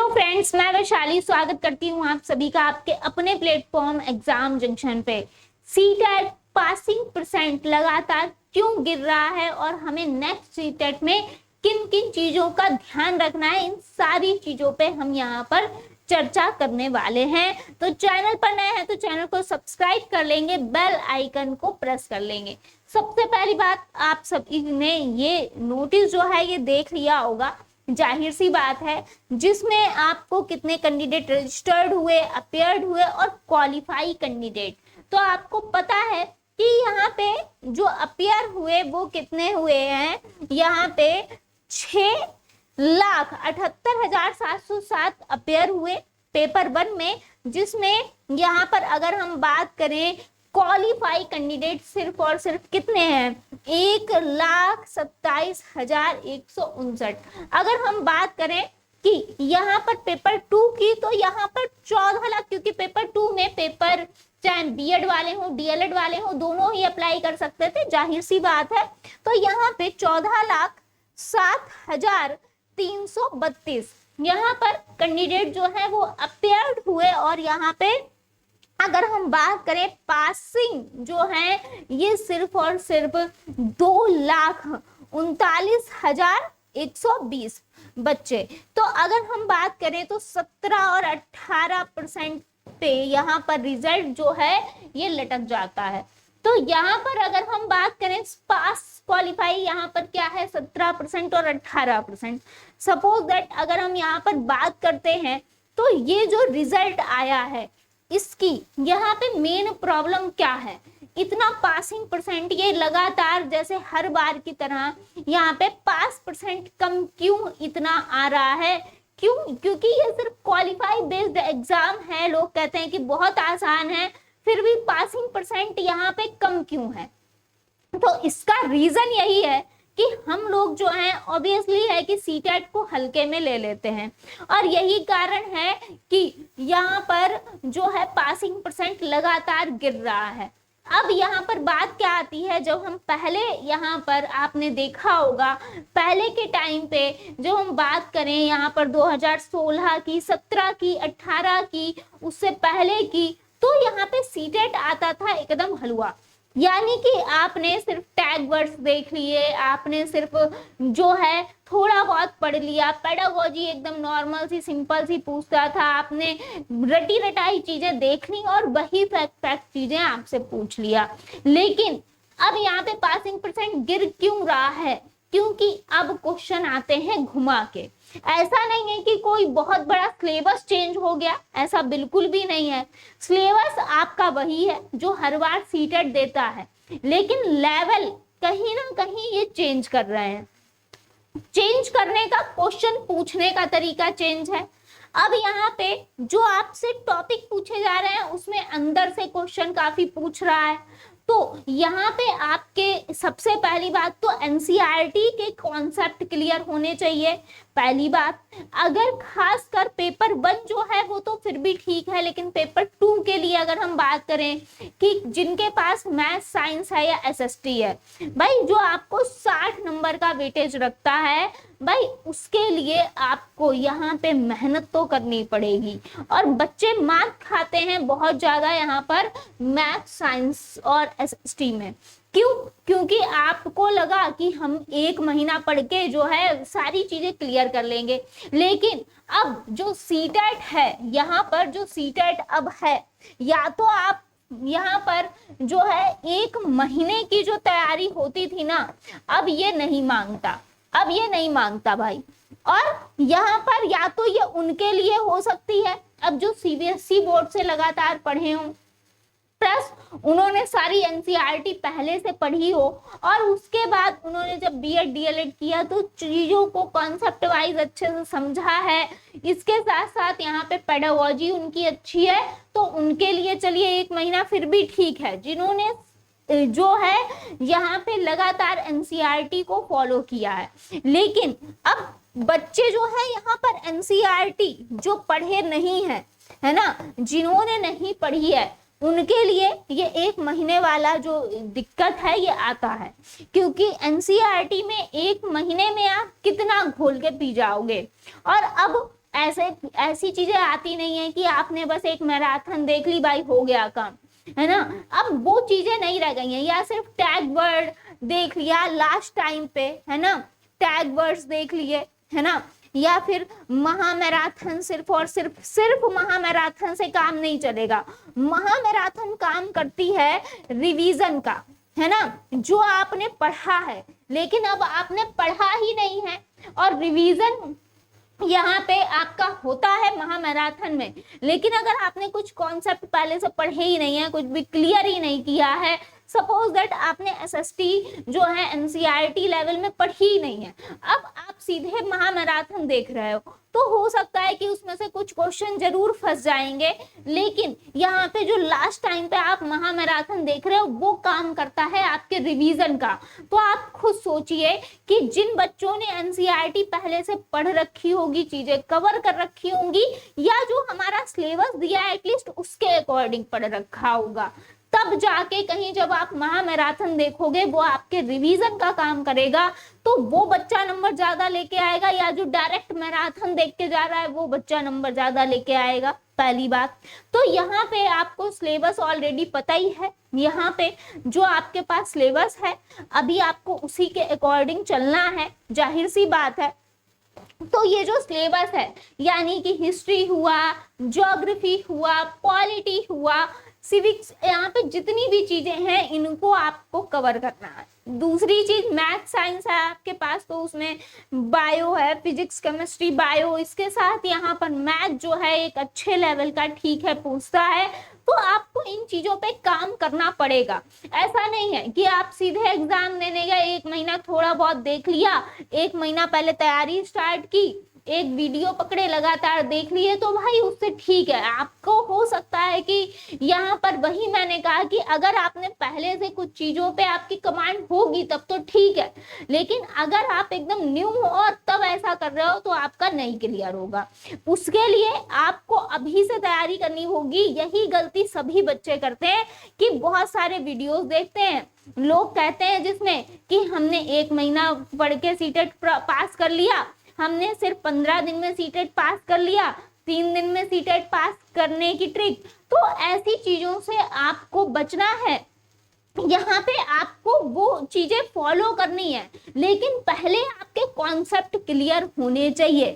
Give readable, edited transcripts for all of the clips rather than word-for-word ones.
Hello friends, मैं वैशाली स्वागत करती हूँ आप सभी का आपके अपने प्लेटफॉर्म एग्जाम जंक्शन पे। सीटेट पासिंग परसेंट लगातार क्यों गिर रहा है और हमें नेक्स्ट सीटेट में किन किन चीजों का ध्यान रखना है, इन सारी चीजों पे हम यहाँ पर चर्चा करने वाले हैं। तो चैनल पर नए हैं तो चैनल को सब्सक्राइब कर लेंगे, बेल आइकन को प्रेस कर लेंगे। सबसे पहली बात, आप सभी ने ये नोटिस जो है ये देख लिया होगा, जाहिर सी बात है, जिसमें आपको कितने कैंडिडेट रजिस्टर्ड हुए, अपेयर्ड हुए और क्वालिफाई कैंडिडेट। तो आपको पता है कि यहाँ पे जो अपेयर हुए वो कितने हुए हैं, यहाँ पे 6,78,707 अपेयर हुए पेपर 1 में, जिसमें यहाँ पर अगर हम बात करें क्वालिफाई कैंडिडेट सिर्फ और सिर्फ कितने हैं, 1,27,159। अगर हम बात करें कि यहाँ पर पेपर 2 की, तो यहाँ पर 14 लाख, क्योंकि पेपर 2 में पेपर चाहे बीएड वाले हो डीएलएड वाले हो दोनों ही अप्लाई कर सकते थे, जाहिर सी बात है। तो यहाँ पे 14,07,332 यहाँ पर कैंडिडेट जो है वो अपेयर्ड हुए। और यहाँ पे अगर हम बात करें पासिंग जो है, ये सिर्फ और सिर्फ 2,39,120 बच्चे। तो अगर हम बात करें तो 17 और 18% पे यहाँ पर रिजल्ट जो है ये लटक जाता है। तो यहाँ पर अगर हम बात करें पास क्वालिफाई, यहाँ पर क्या है 17% और 18%। सपोज दैट अगर हम यहाँ पर बात करते हैं तो ये जो रिजल्ट आया है इसकी यहाँ पे मेन प्रॉब्लम क्या है, इतना पासिंग परसेंट ये लगातार जैसे हर बार की तरह यहाँ पे पास परसेंट कम क्यों इतना आ रहा है, क्यों? क्योंकि ये सिर्फ क्वालिफाई बेस्ड एग्जाम है। लोग कहते हैं कि बहुत आसान है, फिर भी पासिंग परसेंट यहाँ पे कम क्यों है? तो इसका रीजन यही है कि हम लोग जो हैं ऑब्वियसली है कि सीटेट को हल्के में ले लेते हैं, और यही कारण है कि यहाँ पर जो है पासिंग परसेंट लगातार गिर रहा है। अब यहाँ पर बात क्या आती है, जब हम पहले यहाँ पर आपने देखा होगा पहले के टाइम पे जो हम बात करें यहाँ पर 2016 की, 17 की, 18 की, उससे पहले की, तो यहाँ पे सीटेट आता था एकदम हलवा। यानी कि आपने सिर्फ टैग वर्ड्स देख लिए, आपने सिर्फ जो है थोड़ा बहुत पढ़ लिया, पेडागोजी एकदम नॉर्मल सी सिंपल सी पूछता था, आपने रटी रटाई चीजें देख ली और वही फैक्ट चीजें आपसे पूछ लिया। लेकिन अब यहाँ पे पासिंग परसेंट गिर क्यों रहा है? क्योंकि अब क्वेश्चन आते हैं घुमा के। ऐसा नहीं है कि कोई बहुत बड़ा सिलेबस चेंज हो गया, ऐसा बिल्कुल भी नहीं है। सिलेबस आपका वही है जो हर बार सीटेट देता है, लेकिन लेवल कहीं ना कहीं ये चेंज कर रहे हैं। चेंज करने का, क्वेश्चन पूछने का तरीका चेंज है। अब यहाँ पे जो आपसे टॉपिक पूछे जा रहे हैं उसमें अंदर से क्वेश्चन काफी पूछ रहा है। तो यहाँ पे आपके सबसे पहली बात तो एनसीईआरटी के कॉन्सेप्ट क्लियर होने चाहिए। पहली बात, अगर खासकर पेपर 1 जो है वो तो फिर भी ठीक है, लेकिन पेपर 2 के लिए अगर हम बात करें कि जिनके पास मैथ साइंस है या एसएसटी है, भाई जो आपको 60 नंबर का वेटेज रखता है, भाई उसके लिए आपको यहाँ पे मेहनत तो करनी पड़ेगी। और बच्चे मार खाते हैं बहुत ज्यादा यहाँ पर मैथ साइंस और एसएसटी में। क्यों? क्योंकि आपको लगा कि हम 1 महीना पढ़ के जो है सारी चीजें क्लियर कर लेंगे, लेकिन अब जो सीटेट है, यहाँ पर जो सीटेट अब है, या तो आप यहाँ पर जो है 1 महीने की जो तैयारी होती थी ना, अब ये नहीं मांगता, अब ये नहीं मांगता भाई। और यहाँ पर या तो ये उनके लिए हो सकती है अब जो सीबीएसई बोर्ड से लगातार पढ़े हों, प्लस उन्होंने सारी एनसीईआरटी पहले से पढ़ी हो, और उसके बाद उन्होंने जब बीएड डीएलएड किया तो चीजों को कॉन्सेप्ट वाइज अच्छे से समझा है। इसके साथ साथ यहाँ पे पेडागोजी उनकी अच्छी है, तो उनके लिए चलिए 1 महीना फिर भी ठीक है। जिन्होंने जो है यहाँ पे लगातार एनसीईआरटी को फॉलो किया है, लेकिन अब बच्चे जो है यहाँ पर एनसीईआरटी जो पढ़े नहीं है, है ना, जिन्होंने नहीं पढ़ी है, उनके लिए ये 1 महीने वाला जो दिक्कत है ये आता है। क्योंकि एनसीईआरटी में 1 महीने में आप कितना घोल के पी जाओगे। और अब ऐसे ऐसी चीजें आती नहीं है कि आपने बस एक मैराथन देख ली भाई हो गया काम, है ना। अब वो चीजें नहीं रह गई हैं, या सिर्फ टैग वर्ड देख लिया लास्ट टाइम पे, है ना, टैग वर्ड्स देख लिए, है ना, या फिर महामैराथन सिर्फ और सिर्फ महामैराथन से काम नहीं चलेगा। महामैराथन काम करती है रिवीजन का, है ना, जो आपने पढ़ा है, लेकिन अब आपने पढ़ा ही नहीं है और रिवीजन यहाँ पे आपका होता है महामैराथन में, लेकिन अगर आपने कुछ कॉन्सेप्ट पहले से पढ़े ही नहीं है, कुछ भी क्लियर ही नहीं किया है, सपोज दैट आपने एसएसटी जो है एनसीईआरटी लेवल में पढ़ी ही नहीं है, अब आप सीधे महामैराथन देख रहे हो, तो हो सकता है कि उसमें से कुछ क्वेश्चन जरूर फंस जाएंगे, लेकिन यहाँ पे जो लास्ट टाइम पे आप महामैराथन देख रहे हो वो काम करता है आपके रिवीजन का। तो आप खुद सोचिए कि जिन बच्चों ने एनसीईआरटी पहले से पढ़ रखी होगी, चीजें कवर कर रखी होंगी, या जो हमारा सिलेबस दिया है एटलीस्ट उसके अकॉर्डिंग पढ़ रखा होगा, तब जाके कहीं जब आप महामैराथन देखोगे वो आपके रिवीजन का काम करेगा, तो वो बच्चा नंबर ज्यादा लेके आएगा, या जो डायरेक्ट मैराथन देख के जा रहा है वो बच्चा नंबर ज्यादा लेके आएगा, पहली बात। तो यहाँ पे आपको सिलेबस ऑलरेडी पता ही है, यहाँ पे जो आपके पास सिलेबस है अभी आपको उसी के अकॉर्डिंग चलना है, जाहिर सी बात है। तो ये जो सिलेबस है यानी कि हिस्ट्री हुआ, ज्योग्राफी हुआ, पॉलिटी हुआ, सिविक्स, यहाँ पे जितनी भी चीजें हैं इनको आपको कवर करना है। दूसरी चीज मैथ साइंस है आपके पास, तो उसमें बायो है, फिजिक्स केमिस्ट्री बायो, इसके साथ यहाँ पर मैथ जो है एक अच्छे लेवल का ठीक है पूछता है, तो आपको इन चीजों पे काम करना पड़ेगा। ऐसा नहीं है कि आप सीधे एग्जाम देने गए, एक महीना थोड़ा बहुत देख लिया, एक महीना पहले तैयारी स्टार्ट की, एक वीडियो पकड़े लगातार देख लिए, तो भाई उससे ठीक है। आपको हो सकता है कि यहाँ पर वही मैंने कहा कि अगर आपने पहले से कुछ चीजों पे आपकी कमांड होगी तब तो ठीक है, लेकिन अगर आप एकदम न्यू हो और तब ऐसा कर रहे हो तो आपका नहीं क्लियर होगा। उसके लिए आपको अभी से तैयारी करनी होगी। यही गलती सभी बच्चे करते हैं कि बहुत सारे वीडियोस देखते हैं, लोग कहते हैं जिसमें कि हमने एक महीना पढ़ के सीटेट पास कर लिया, हमने सिर्फ 15 दिन में सीटेट पास कर लिया, 3 दिन में सीटेट पास करने की ट्रिक। तो ऐसी चीजों से आपको बचना है। यहाँ पे आपको वो चीजें फॉलो करनी है, लेकिन पहले आपके कॉन्सेप्ट क्लियर होने चाहिए।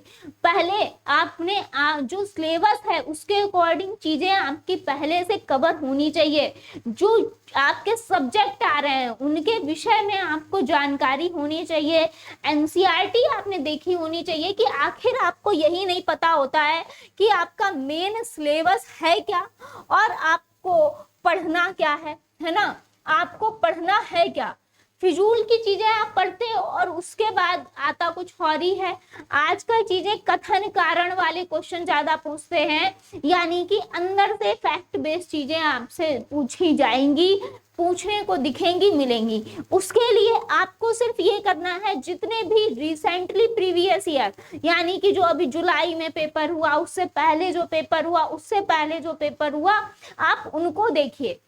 पहले आपने जो सिलेबस है उसके अकॉर्डिंग चीजें आपकी पहले से कवर होनी चाहिए। जो आपके सब्जेक्ट आ रहे हैं उनके विषय में आपको जानकारी होनी चाहिए। एनसीईआरटी आपने देखी होनी चाहिए कि आखिर आपको यही नहीं पता होता है कि आपका मेन सिलेबस है क्या और आपको पढ़ना क्या है ना, आपको पढ़ना है क्या। फिजूल की चीजें आप पढ़ते हो और उसके बाद आता कुछ और ही है। आजकल चीजें कथन कारण वाले क्वेश्चन ज्यादा पूछते हैं, यानी कि अंदर से फैक्ट बेस्ड चीजें आपसे पूछी जाएंगी, पूछने को दिखेंगी, मिलेंगी। उसके लिए आपको सिर्फ ये करना है, जितने भी रिसेंटली प्रीवियस ईयर यानी कि जो अभी जुलाई में पेपर हुआ, उससे पहले जो पेपर हुआ, उससे पहले जो पेपर हुआ, आप उनको देखिए।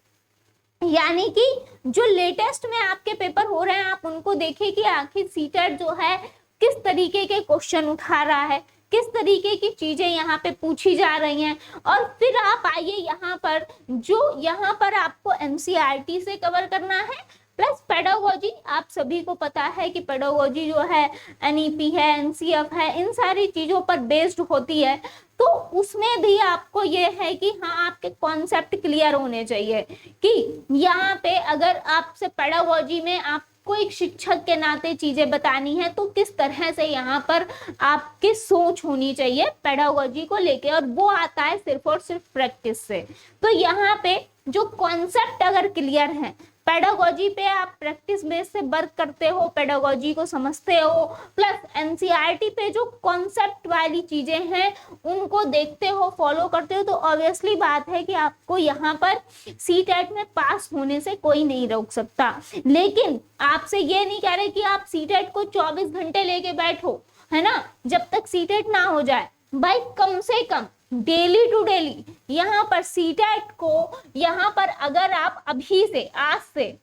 यानी कि जो लेटेस्ट में आपके पेपर हो रहे हैं आप उनको देखिए कि आखिर सीटेट जो है किस तरीके के क्वेश्चन उठा रहा है, किस तरीके की चीजें यहाँ पे पूछी जा रही हैं। और फिर आप आइए यहाँ पर, जो यहाँ पर आपको एनसीईआरटी से कवर करना है प्लस पेडागोजी। आप सभी को पता है कि पेडागोजी जो है एनईपी है, एनसीएफ है, इन सारी चीजों पर बेस्ड होती है। तो उसमें भी आपको ये है कि हाँ आपके कॉन्सेप्ट क्लियर होने चाहिए कि यहाँ पे अगर आपसे पेडागोजी में आपको एक शिक्षक के नाते चीजें बतानी है तो किस तरह से यहाँ पर आपकी सोच होनी चाहिए पेडागोजी को लेके, और वो आता है सिर्फ और सिर्फ प्रैक्टिस से। तो यहाँ पे जो कॉन्सेप्ट अगर क्लियर है, पेडागोजी पे आप प्रैक्टिस बेस से वर्क करते हो, पेडागोजी को समझते हो, प्लस एनसीईआरटी पे जो कॉन्सेप्ट वाली चीजें हैं उनको देखते हो, फॉलो करते हो, तो ऑब्वियसली बात है कि आपको यहाँ पर सीटेट में पास होने से कोई नहीं रोक सकता। लेकिन आपसे ये नहीं कह रहे कि आप सीटेट को 24 घंटे लेके बैठो, है ना, जब तक सीटेट ना हो जाए। भाई कम से कम डेली टू डेली यहाँ पर सीटेट को, यहाँ पर अगर आप अभी से, आज से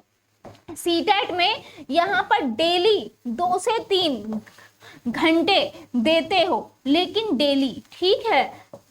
सीटेट में यहाँ पर डेली 2 से 3 घंटे देते हो, लेकिन डेली, ठीक है,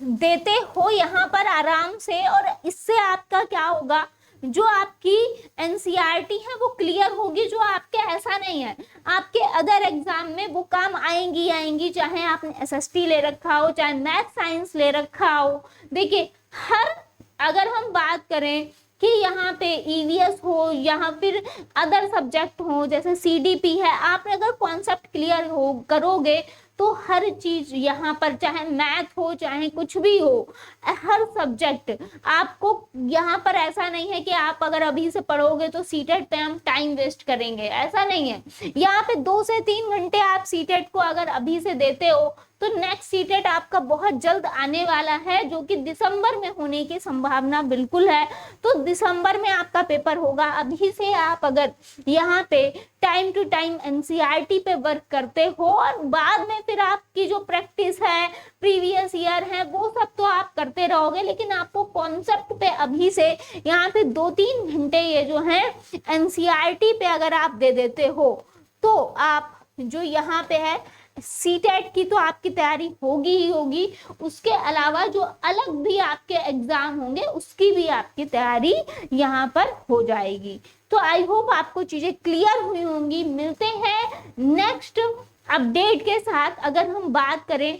देते हो यहाँ पर आराम से, और इससे आपका क्या होगा, जो आपकी एनसीईआरटी है वो क्लियर होगी, जो आपके ऐसा नहीं है आपके अदर एग्जाम में वो काम आएंगी, चाहे आपने एसएसटी ले रखा हो, चाहे मैथ साइंस ले रखा हो। देखिए हर, अगर हम बात करें कि यहाँ पे ईवीएस हो या फिर अदर सब्जेक्ट हो जैसे सीडीपी है, आपने अगर कॉन्सेप्ट क्लियर हो करोगे तो हर चीज यहाँ पर, चाहे मैथ हो चाहे कुछ भी हो, हर सब्जेक्ट आपको, यहाँ पर ऐसा नहीं है कि आप अगर अभी से पढ़ोगे तो सीटेट पे हम टाइम वेस्ट करेंगे, ऐसा नहीं है। यहाँ पे 2 से 3 घंटे आप सीटेट को अगर अभी से देते हो तो नेक्स्ट सीटेट आपका बहुत जल्द आने वाला है, जो कि दिसंबर में होने की संभावना बिल्कुल है। तो दिसंबर में आपका पेपर होगा। अभी से आप अगर यहाँ पे टाइम टू टाइम एनसीईआरटी पे वर्क करते हो, और बाद में फिर आपकी जो प्रैक्टिस है, प्रीवियस ईयर है, वो सब तो आप करते रहोगे, लेकिन आपको कॉन्सेप्ट पे अभी से यहाँ पे 2-3 घंटे ये जो है एनसीईआरटी पे अगर आप दे देते हो तो आप जो यहाँ पे है सीटेट की तो आपकी तैयारी होगी ही होगी, उसके अलावा जो अलग भी आपके एग्जाम होंगे उसकी भी आपकी तैयारी यहाँ पर हो जाएगी। तो आई होप आपको चीजें क्लियर हुई होंगी। मिलते हैं नेक्स्ट अपडेट के साथ। अगर हम बात करें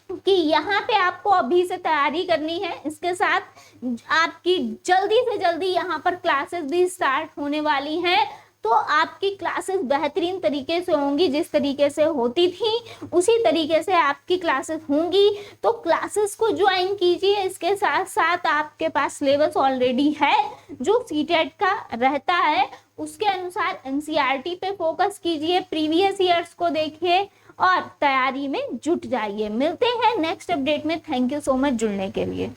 कि यहाँ पे आपको अभी से तैयारी करनी है, इसके साथ आपकी जल्दी से जल्दी यहाँ पर क्लासेस भी स्टार्ट होने वाली हैं, तो आपकी क्लासेस बेहतरीन तरीके से होंगी, जिस तरीके से होती थी उसी तरीके से आपकी क्लासेस होंगी। तो क्लासेस को ज्वाइन कीजिए। इसके साथ साथ आपके पास सिलेबस ऑलरेडी है जो सीटेट का रहता है, उसके अनुसार एनसीईआरटी पे फोकस कीजिए, प्रीवियस ईयर्स को देखिए और तैयारी में जुट जाइए। मिलते हैं नेक्स्ट अपडेट में। थैंक यू सो मच जुड़ने के लिए।